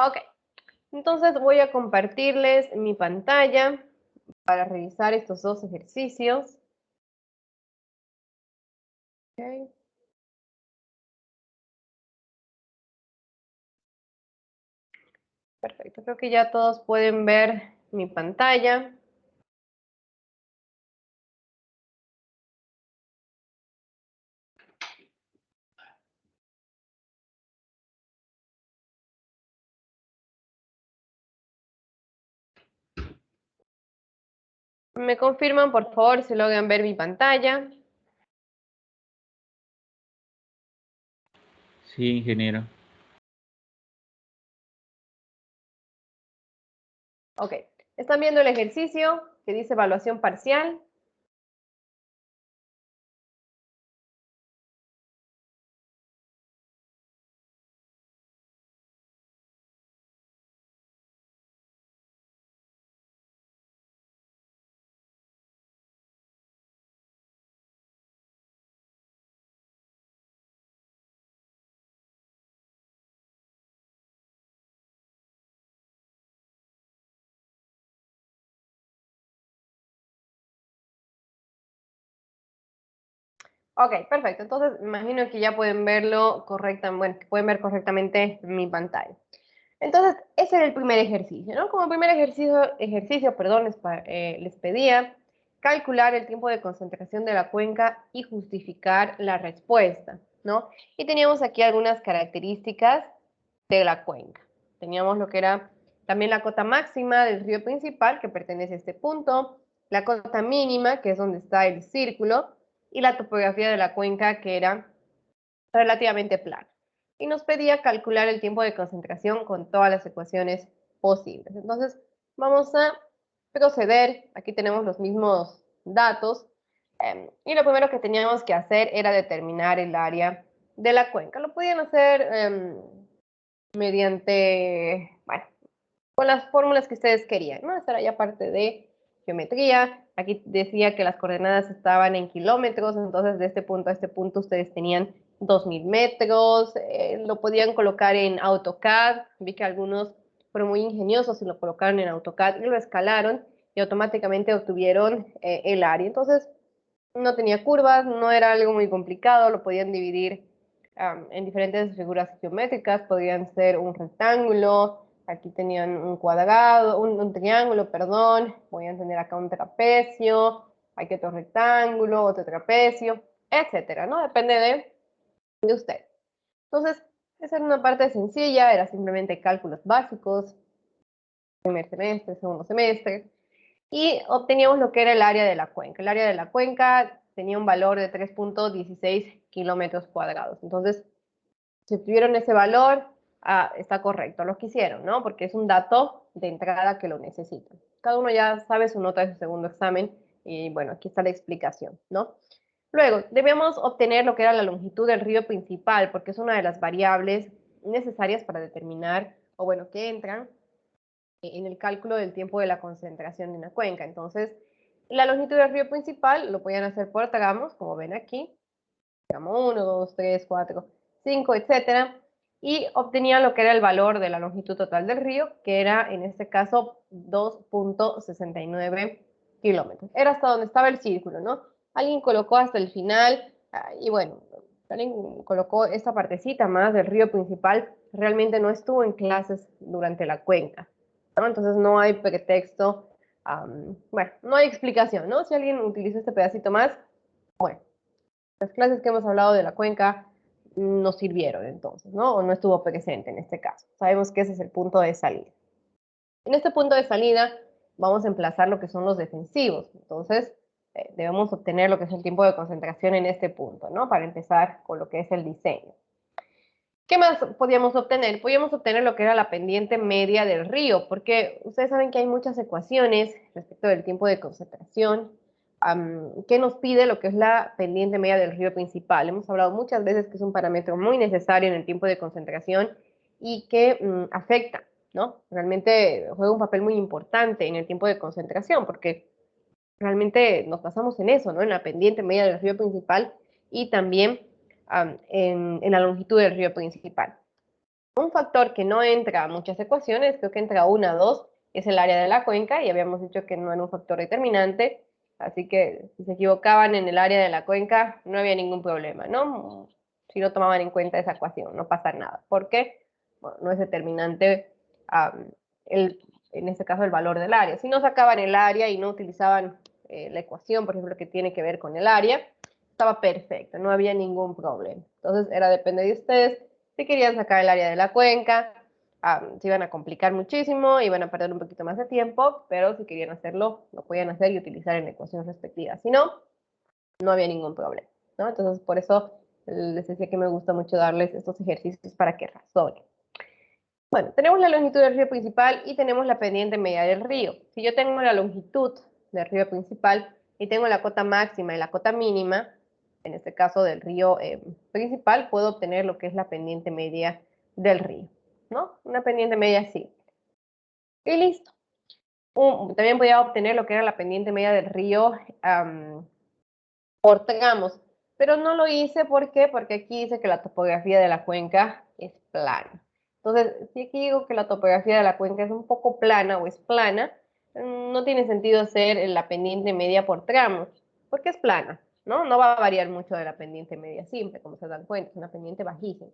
Ok, entonces voy a compartirles mi pantalla para revisar estos dos ejercicios. Okay. Perfecto, creo que ya todos pueden ver mi pantalla. Me confirman, por favor, si logran ver mi pantalla. Sí, ingeniero. Ok, ¿están viendo el ejercicio que dice evaluación parcial? Ok, perfecto. Entonces, me imagino que ya pueden verlo correctamente, bueno, que pueden ver correctamente mi pantalla. Entonces, ese era el primer ejercicio, ¿no? Como primer ejercicio, perdón, les pedía calcular el tiempo de concentración de la cuenca y justificar la respuesta, ¿no? Y teníamos aquí algunas características de la cuenca. Teníamos lo que era también la cota máxima del río principal, que pertenece a este punto, la cota mínima, que es donde está el círculo, y la topografía de la cuenca, que era relativamente plana. Y nos pedía calcular el tiempo de concentración con todas las ecuaciones posibles. Entonces, vamos a proceder. Aquí tenemos los mismos datos. Y lo primero que teníamos que hacer era determinar el área de la cuenca. Lo podían hacer mediante, bueno, con las fórmulas que ustedes querían, ¿no? Esta era ya parte de geometría. Aquí decía que las coordenadas estaban en kilómetros, entonces de este punto a este punto ustedes tenían 2000 metros, lo podían colocar en AutoCAD, vi que algunos fueron muy ingeniosos y lo colocaron en AutoCAD y lo escalaron y automáticamente obtuvieron el área. Entonces no tenía curvas, no era algo muy complicado, lo podían dividir en diferentes figuras geométricas, podían ser un rectángulo, aquí tenían un cuadrado, un triángulo, perdón, podían tener acá un trapecio, aquí otro rectángulo, otro trapecio, etcétera, ¿no? Depende de usted. Entonces, esa era una parte sencilla, era simplemente cálculos básicos, primer semestre, segundo semestre, y obteníamos lo que era el área de la cuenca. El área de la cuenca tenía un valor de 3.16 kilómetros cuadrados. Entonces, si obtuvieron ese valor, está correcto, lo quisieron, ¿no? Porque es un dato de entrada que lo necesitan. Cada uno ya sabe su nota de su segundo examen y bueno, aquí está la explicación, ¿no? Luego, debemos obtener lo que era la longitud del río principal, porque es una de las variables necesarias para determinar, o bueno, que entran en el cálculo del tiempo de la concentración de una cuenca. Entonces, la longitud del río principal lo podían hacer por tramos, como ven aquí, tramo 1, 2, 3, 4, 5, etcétera, y obtenían lo que era el valor de la longitud total del río, que era en este caso 2.69 kilómetros. Era hasta donde estaba el círculo, ¿no? Alguien colocó hasta el final, y bueno, alguien colocó esta partecita más del río principal, realmente no estuvo en clases durante la cuenca, ¿no? Entonces no hay pretexto, bueno, no hay explicación, ¿no? Si alguien utilizó este pedacito más, bueno, las clases que hemos hablado de la cuenca nos sirvieron entonces, ¿no? O no estuvo presente en este caso. Sabemos que ese es el punto de salida. En este punto de salida vamos a emplazar lo que son los defensivos. Entonces, debemos obtener lo que es el tiempo de concentración en este punto, ¿no? Para empezar con lo que es el diseño. ¿Qué más podíamos obtener? Podíamos obtener lo que era la pendiente media del río, porque ustedes saben que hay muchas ecuaciones respecto del tiempo de concentración que nos pide lo que es la pendiente media del río principal. Hemos hablado muchas veces que es un parámetro muy necesario en el tiempo de concentración y que afecta, ¿no? Realmente juega un papel muy importante en el tiempo de concentración, porque realmente nos basamos en eso, ¿no? En la pendiente media del río principal y también en la longitud del río principal. Un factor que no entra a muchas ecuaciones, creo que entra una o dos, es el área de la cuenca, y habíamos dicho que no era un factor determinante, así que si se equivocaban en el área de la cuenca, no había ningún problema, ¿no? Si no tomaban en cuenta esa ecuación, no pasa nada. ¿Por qué? Bueno, no es determinante, en este caso, el valor del área. Si no sacaban el área y no utilizaban la ecuación, por ejemplo, que tiene que ver con el área, estaba perfecto, no había ningún problema. Entonces, depende de ustedes si querían sacar el área de la cuenca, se iban a complicar muchísimo, iban a perder un poquito más de tiempo, pero si querían hacerlo, lo podían hacer y utilizar en la ecuación respectiva. Si no, no había ningún problema, ¿no? Entonces, por eso les decía que me gusta mucho darles estos ejercicios para que razonen. Bueno, tenemos la longitud del río principal y tenemos la pendiente media del río. Si yo tengo la longitud del río principal y tengo la cota máxima y la cota mínima, en este caso del río principal, puedo obtener lo que es la pendiente media del río, ¿no? Una pendiente media así. Y listo. También podía obtener lo que era la pendiente media del río por tramos, pero no lo hice, ¿por qué? Porque aquí dice que la topografía de la cuenca es plana. Entonces, si aquí digo que la topografía de la cuenca es un poco plana o es plana, no tiene sentido hacer la pendiente media por tramos, porque es plana, ¿no? No va a variar mucho de la pendiente media simple, como se dan cuenta, es una pendiente bajísima.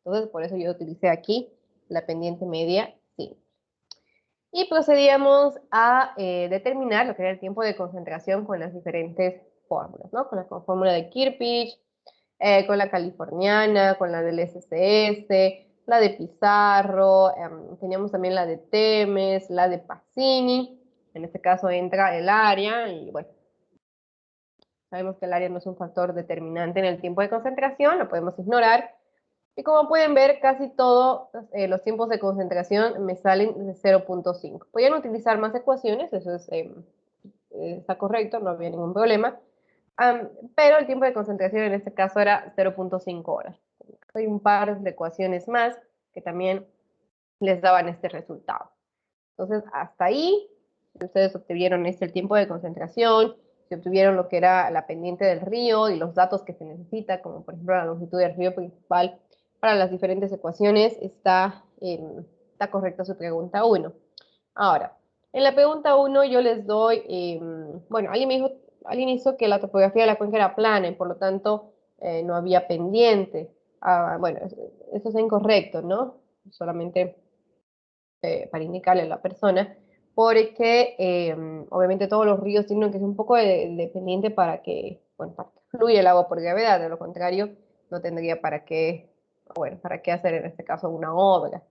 Entonces, por eso yo utilicé aquí la pendiente media simple. Y procedíamos a determinar lo que era el tiempo de concentración con las diferentes fórmulas, ¿no? Con la fórmula de Kirchhoff, con la californiana, con la del SCS, la de Pizarro, teníamos también la de Temes, la de Pacini. En este caso entra el área y bueno, sabemos que el área no es un factor determinante en el tiempo de concentración, lo podemos ignorar. Y como pueden ver, casi todos los tiempos de concentración me salen de 0.5. Podrían utilizar más ecuaciones, eso está correcto, no había ningún problema. Pero el tiempo de concentración en este caso era 0.5 horas. Hay un par de ecuaciones más que también les daban este resultado. Entonces, hasta ahí, ustedes obtuvieron el tiempo de concentración, se obtuvieron lo que era la pendiente del río y los datos que se necesita, como por ejemplo la longitud del río principal para las diferentes ecuaciones, está correcta su pregunta 1. Ahora, en la pregunta 1 yo les doy, bueno, alguien me dijo al inicio que la topografía de la cuenca era plana y por lo tanto no había pendiente. Bueno, eso es incorrecto, ¿no? Solamente para indicarle a la persona, porque obviamente todos los ríos tienen que ser un poco de pendiente para que, bueno, para que fluya el agua por gravedad, de lo contrario no tendría para qué, bueno, para qué hacer en este caso una obra.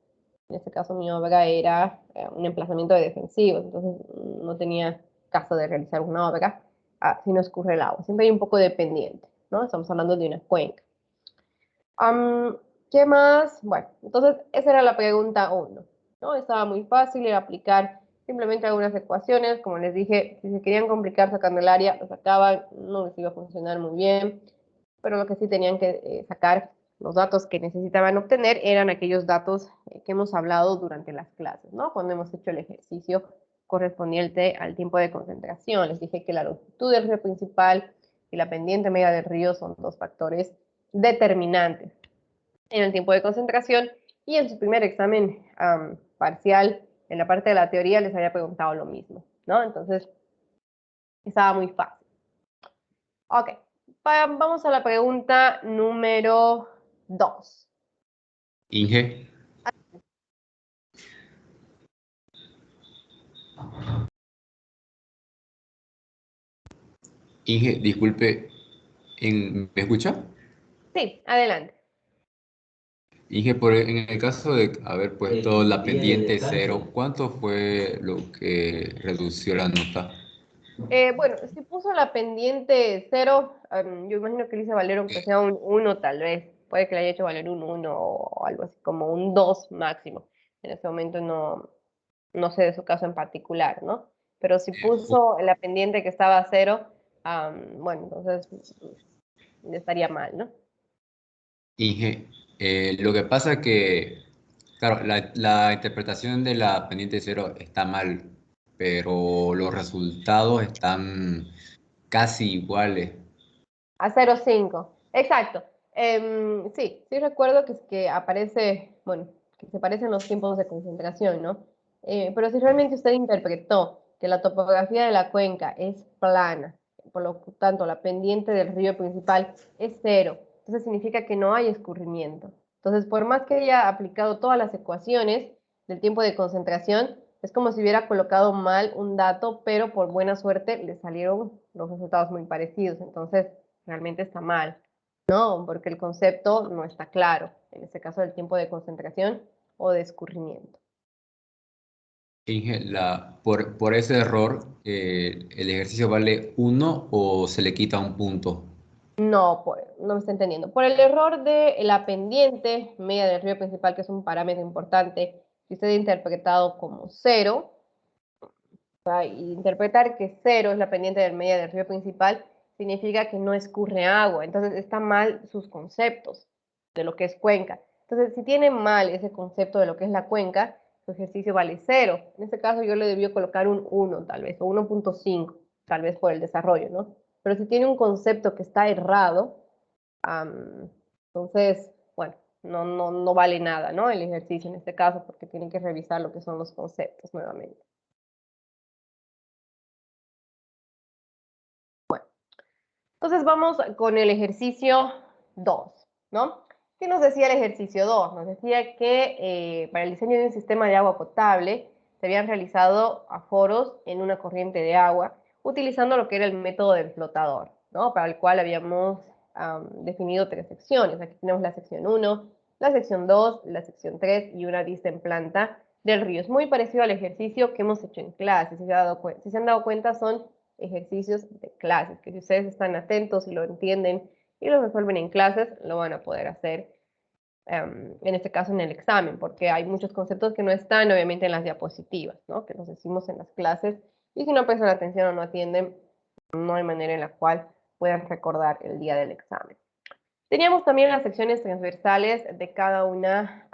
En este caso mi obra era un emplazamiento de defensivos, entonces no tenía caso de realizar una obra si no escurre el agua. Siempre hay un poco de pendiente, ¿no? Estamos hablando de una cuenca. ¿Qué más? Bueno, entonces esa era la pregunta 1, ¿no? Estaba muy fácil, era aplicar simplemente algunas ecuaciones, como les dije, si se querían complicar sacando el área, lo sacaban, no les iba a funcionar muy bien, pero lo que sí tenían que sacar, los datos que necesitaban obtener, eran aquellos datos que hemos hablado durante las clases, ¿no? Cuando hemos hecho el ejercicio correspondiente al tiempo de concentración. Les dije que la longitud del río principal y la pendiente media del río son dos factores determinantes en el tiempo de concentración, y en su primer examen parcial, en la parte de la teoría, les había preguntado lo mismo, ¿no? Entonces, estaba muy fácil. Ok, vamos a la pregunta número 2. Inge. Inge, disculpe, ¿me escucha? Sí, adelante. Inge, en el caso de haber puesto la pendiente cero, ¿cuánto fue lo que redució la nota? Bueno, si puso la pendiente 0, yo imagino que le hice valer aunque sea un 1 tal vez. Puede que le haya hecho valer un 1 o algo así, como un 2 máximo. En ese momento no sé de su caso en particular, ¿no? Pero si puso la pendiente que estaba a 0, bueno, entonces estaría mal, ¿no? Inge, lo que pasa que, claro, la interpretación de la pendiente cero está mal, pero los resultados están casi iguales. A 0,5. Exacto. Sí recuerdo que aparece, bueno, que se parecen los tiempos de concentración, ¿no? Pero si realmente usted interpretó que la topografía de la cuenca es plana, por lo tanto la pendiente del río principal es 0, entonces significa que no hay escurrimiento. Entonces, por más que haya aplicado todas las ecuaciones del tiempo de concentración, es como si hubiera colocado mal un dato, pero por buena suerte le salieron los resultados muy parecidos. Entonces, realmente está mal, ¿no? Porque el concepto no está claro, en este caso del tiempo de concentración o de escurrimiento. Inge, por ese error, ¿el ejercicio vale 1 o se le quita un punto? No, no me está entendiendo. Por el error de la pendiente media del río principal, que es un parámetro importante, que usted ha interpretado como 0, y interpretar que 0 es la pendiente del media del río principal, significa que no escurre agua. Entonces está mal sus conceptos de lo que es cuenca. Entonces, si tiene mal ese concepto de lo que es la cuenca, su ejercicio vale 0. En este caso yo le debió colocar un 1 tal vez, o 1.5, tal vez por el desarrollo, ¿no? Pero si tiene un concepto que está errado, entonces, bueno, no vale nada, ¿no? El ejercicio en este caso, porque tienen que revisar lo que son los conceptos nuevamente. Entonces vamos con el ejercicio 2, ¿no? ¿Qué nos decía el ejercicio 2? Nos decía que para el diseño de un sistema de agua potable se habían realizado aforos en una corriente de agua utilizando lo que era el método del flotador, ¿no? Para el cual habíamos definido 3 secciones. Aquí tenemos la sección 1, la sección 2, la sección 3 y una vista en planta del río. Es muy parecido al ejercicio que hemos hecho en clase. Si se han dado cuenta, son ejercicios de clases, que si ustedes están atentos y lo entienden y lo resuelven en clases, lo van a poder hacer, en este caso en el examen, porque hay muchos conceptos que no están obviamente en las diapositivas, ¿no? Que los decimos en las clases, y si no prestan atención o no atienden, no hay manera en la cual puedan recordar el día del examen. Teníamos también las secciones transversales de cada una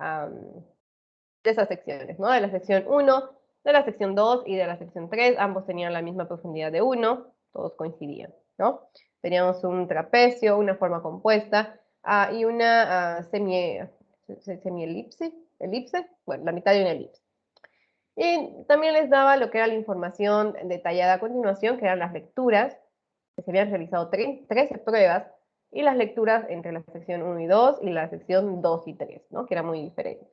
de esas secciones, ¿no? De la sección 1, de la sección 2 y de la sección 3, ambos tenían la misma profundidad de 1, todos coincidían, ¿no? Teníamos un trapecio, una forma compuesta y una semi-elipse, bueno, la mitad de una elipse. Y también les daba lo que era la información detallada a continuación, que eran las lecturas, que se habían realizado 13 pruebas, y las lecturas entre la sección 1 y 2 y la sección 2 y 3, ¿no? Que eran muy diferentes.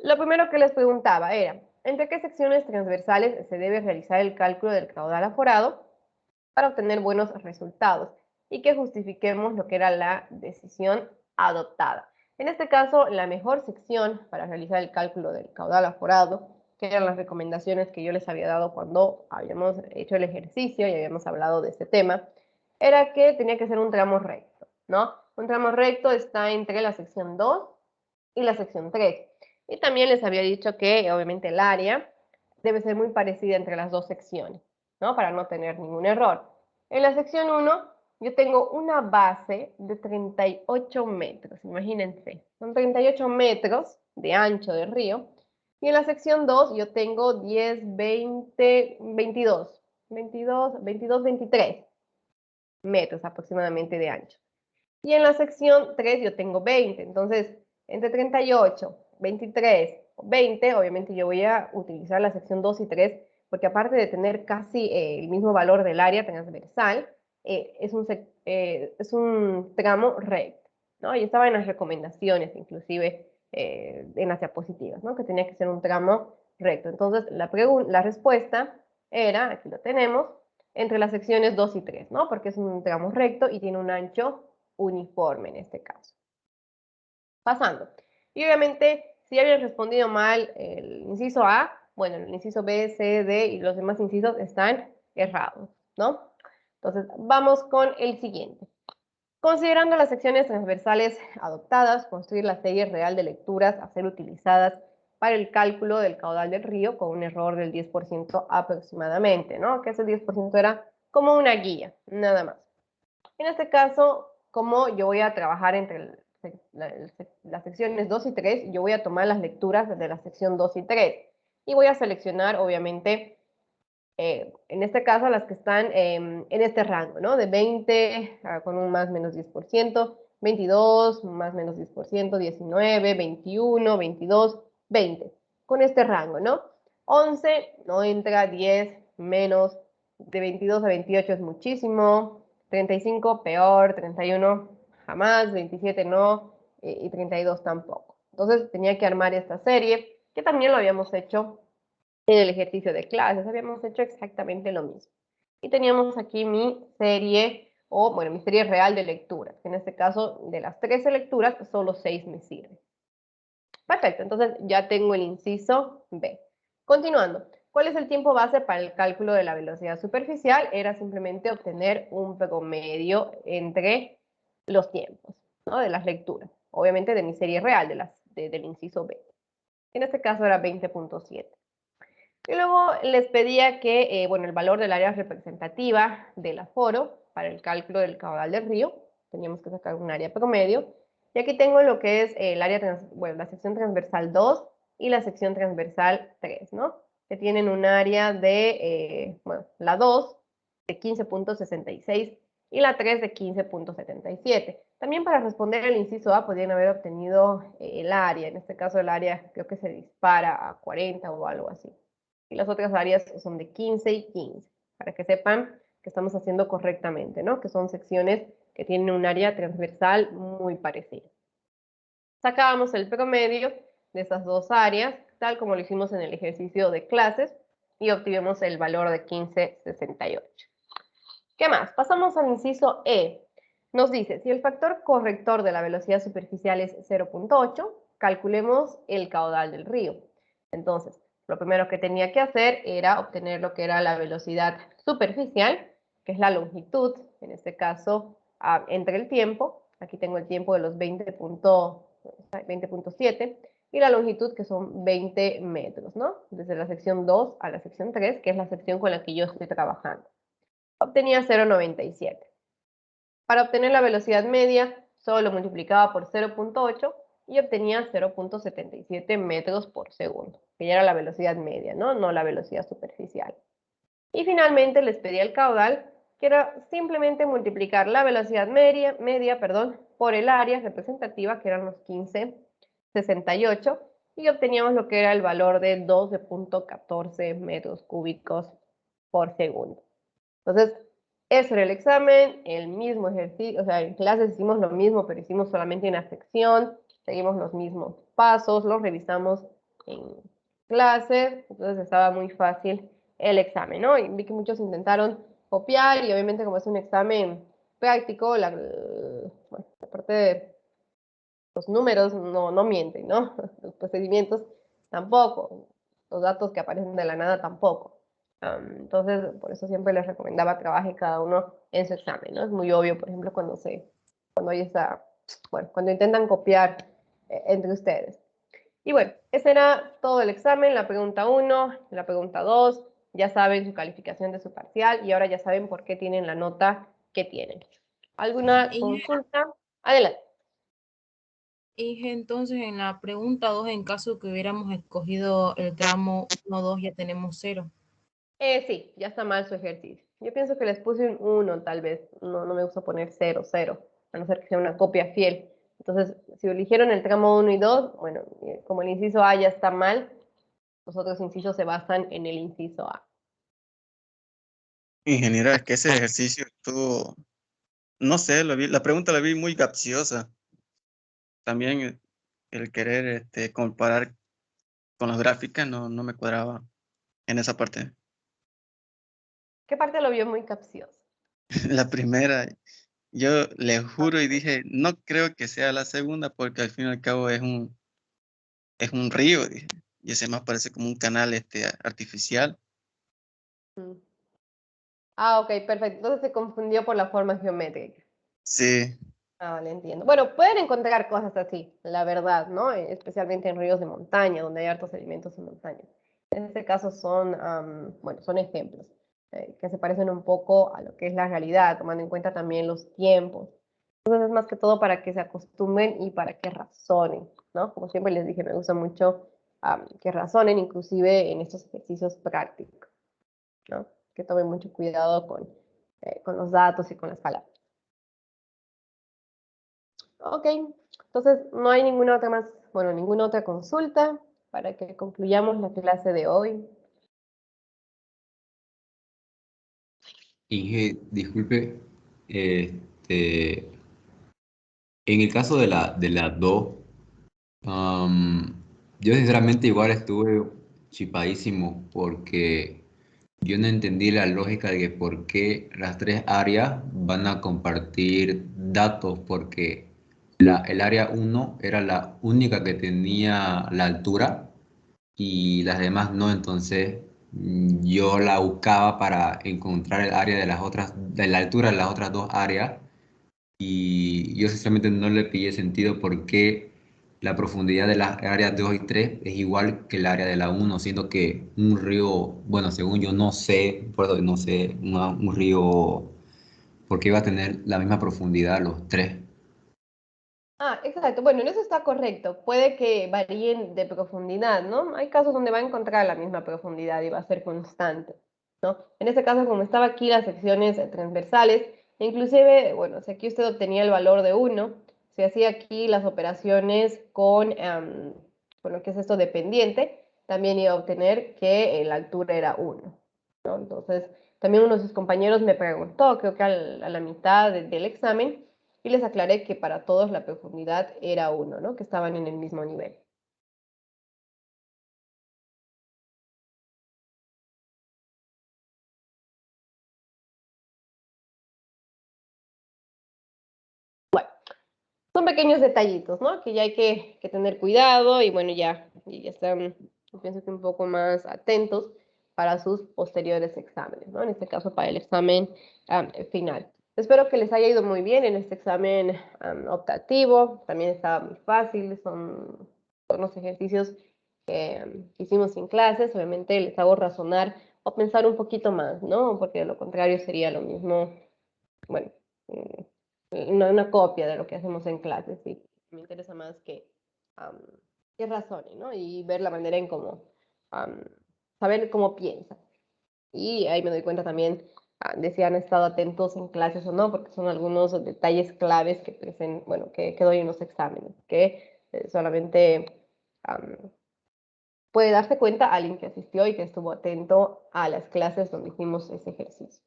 Lo primero que les preguntaba era, ¿entre qué secciones transversales se debe realizar el cálculo del caudal aforado para obtener buenos resultados? Y que justifiquemos lo que era la decisión adoptada. En este caso, la mejor sección para realizar el cálculo del caudal aforado, que eran las recomendaciones que yo les había dado cuando habíamos hecho el ejercicio y habíamos hablado de este tema, era que tenía que ser un tramo recto, ¿no? Un tramo recto está entre la sección 2 y la sección 3. Y también les había dicho que obviamente el área debe ser muy parecida entre las dos secciones, ¿no? Para no tener ningún error. En la sección 1 yo tengo una base de 38 metros, imagínense, son 38 metros de ancho del río. Y en la sección 2 yo tengo 10, 20, 22, 23 metros aproximadamente de ancho. Y en la sección 3 yo tengo 20, entonces entre 38, 23 o 20, obviamente yo voy a utilizar la sección 2 y 3, porque aparte de tener casi el mismo valor del área transversal, es un tramo recto, ¿no? Y estaba en las recomendaciones, inclusive en las diapositivas, ¿no? Que tenía que ser un tramo recto. Entonces la respuesta era, aquí lo tenemos, entre las secciones 2 y 3, ¿no? Porque es un tramo recto y tiene un ancho uniforme en este caso. Pasando. Y obviamente, si habían respondido mal el inciso A, bueno, el inciso B, C, D y los demás incisos están errados, ¿no? Entonces, vamos con el siguiente. Considerando las secciones transversales adoptadas, construir la serie real de lecturas a ser utilizadas para el cálculo del caudal del río con un error del 10% aproximadamente, ¿no? Que ese 10% era como una guía, nada más. En este caso, como yo voy a trabajar entre las secciones 2 y 3, yo voy a tomar las lecturas de la sección 2 y 3 y voy a seleccionar, obviamente, en este caso, las que están en este rango, ¿no? De 20 con un más menos 10%, 22, más menos 10%, 19, 21, 22, 20. Con este rango, ¿no? 11 no entra, 10 menos, de 22 a 28 es muchísimo, 35 peor, 31 jamás, 27 no, y 32 tampoco. Entonces tenía que armar esta serie, que también lo habíamos hecho en el ejercicio de clases, habíamos hecho exactamente lo mismo. Y teníamos aquí mi serie, o bueno, mi serie real de lecturas. En este caso, de las 13 lecturas, solo 6 me sirven. Perfecto, entonces ya tengo el inciso B. Continuando, ¿cuál es el tiempo base para el cálculo de la velocidad superficial? Era simplemente obtener un promedio entre los tiempos, ¿no? De las lecturas. Obviamente de mi serie real, del inciso B. En este caso era 20.7. Y luego les pedía que, bueno, el valor del área representativa del aforo para el cálculo del caudal del río. Teníamos que sacar un área promedio. Y aquí tengo lo que es el área, bueno, la sección transversal 2 y la sección transversal 3, ¿no? Que tienen un área de, bueno, la 2 de 15.66 y la 3 de 15.77. También para responder el inciso A podrían haber obtenido el área. En este caso el área creo que se dispara a 40 o algo así. Y las otras áreas son de 15 y 15, para que sepan que estamos haciendo correctamente, ¿no? Que son secciones que tienen un área transversal muy parecida. Sacábamos el promedio de esas dos áreas, tal como lo hicimos en el ejercicio de clases, y obtuvimos el valor de 15.68. ¿Qué más? Pasamos al inciso E. Nos dice, si el factor corrector de la velocidad superficial es 0.8, calculemos el caudal del río. Entonces, lo primero que tenía que hacer era obtener lo que era la velocidad superficial, que es la longitud, en este caso, entre el tiempo. Aquí tengo el tiempo de los 20.7 y la longitud, que son 20 metros, ¿no? Desde la sección 2 a la sección 3, que es la sección con la que yo estoy trabajando. Obtenía 0.97. Para obtener la velocidad media, solo lo multiplicaba por 0.8 y obtenía 0.77 metros por segundo, que ya era la velocidad media, ¿no? No la velocidad superficial. Y finalmente les pedí el caudal, que era simplemente multiplicar la velocidad media, por el área representativa, que eran los 15.68, y obteníamos lo que era el valor de 12.14 metros cúbicos por segundo. Entonces, eso era el examen, el mismo ejercicio, o sea, en clases hicimos lo mismo, pero hicimos solamente una sección, seguimos los mismos pasos, los revisamos en clases, entonces estaba muy fácil el examen, ¿no? Y vi que muchos intentaron copiar y obviamente como es un examen práctico, bueno, la parte de los números no mienten, ¿no? Los procedimientos tampoco, los datos que aparecen de la nada tampoco. Entonces, por eso siempre les recomendaba trabaje cada uno en su examen, ¿no? Es muy obvio, por ejemplo, cuando hay esa, bueno, cuando intentan copiar entre ustedes. Y bueno, ese era todo el examen, la pregunta 1, la pregunta 2, ya saben su calificación de su parcial y ahora ya saben por qué tienen la nota que tienen. ¿Alguna consulta? Adelante. Y entonces en la pregunta 2, en caso que hubiéramos escogido el tramo 1, 2, ya tenemos 0. Sí, ya está mal su ejercicio. Yo pienso que les puse un 1, tal vez. No me gusta poner 0, 0, a no ser que sea una copia fiel. Entonces, si eligieron el tramo 1 y 2, bueno, como el inciso A ya está mal, los otros incisos se basan en el inciso A. Ingeniero, es que ese ejercicio estuvo, no sé, la pregunta la vi muy capciosa. También el querer comparar con las gráficas no me cuadraba en esa parte. ¿Qué parte lo vio muy capcioso? La primera, yo le juro y dije, no creo que sea la segunda porque al fin y al cabo es un río, dije. Y ese más parece como un canal artificial. Mm. Ah, ok, perfecto. Entonces se confundió por la forma geométrica. Sí, Ah, vale, entiendo. Bueno, pueden encontrar cosas así, la verdad, ¿no? Especialmente en ríos de montaña, donde hay hartos sedimentos en montaña. En este caso son, bueno, son ejemplos que se parecen un poco a lo que es la realidad, tomando en cuenta también los tiempos. Entonces es más que todo para que se acostumbren y para que razonen, ¿no? Como siempre les dije, me gusta mucho que razonen, inclusive en estos ejercicios prácticos, ¿no? Que tomen mucho cuidado con los datos y con las palabras. Ok, entonces no hay ninguna otra más, bueno, ninguna otra consulta para que concluyamos la clase de hoy. Inge, disculpe, en el caso de la 2, yo sinceramente igual estuve chipadísimo porque yo no entendí la lógica de que por qué las tres áreas van a compartir datos, porque el área 1 era la única que tenía la altura y las demás no, entonces yo la buscaba para encontrar el área de las otras, de la altura de las otras dos áreas y yo sinceramente no le pillé sentido porque la profundidad de las áreas 2 y 3 es igual que el área de la 1, siendo que un río, bueno, según yo no sé, por eso no sé, un río, porque iba a tener la misma profundidad los tres. Ah, exacto. Bueno, en eso está correcto. Puede que varíen de profundidad, ¿no? Hay casos donde va a encontrar la misma profundidad y va a ser constante, ¿no? En este caso, como estaba aquí las secciones transversales, inclusive, bueno, si aquí usted obtenía el valor de 1, se hacía aquí las operaciones con lo que es esto dependiente, también iba a obtener que la altura era 1, ¿no? Entonces, también uno de sus compañeros me preguntó, creo que a la mitad del examen, y les aclaré que para todos la profundidad era 1, ¿no? Que estaban en el mismo nivel. Son pequeños detallitos, ¿no? Que ya hay que tener cuidado y bueno, ya están, yo pienso que un poco más atentos para sus posteriores exámenes, ¿no? En este caso, para el examen final. Espero que les haya ido muy bien en este examen optativo. También está muy fácil, son los ejercicios que hicimos sin clases. Obviamente les hago razonar o pensar un poquito más, ¿no? Porque de lo contrario sería lo mismo, bueno, una copia de lo que hacemos en clases, sí. Me interesa más que razone, ¿no? Y ver la manera en cómo, saber cómo piensa. Y ahí me doy cuenta también de si han estado atentos en clases o no, porque son algunos detalles claves bueno, que doy en los exámenes, que solamente puede darse cuenta alguien que asistió y que estuvo atento a las clases donde hicimos ese ejercicio.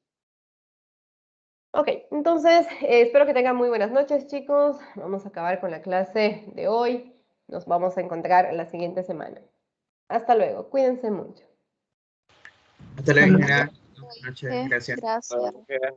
Ok, entonces espero que tengan muy buenas noches, chicos. Vamos a acabar con la clase de hoy. Nos vamos a encontrar la siguiente semana. Hasta luego, cuídense mucho. Hasta luego, ingeniera. Buenas noches, gracias. Gracias.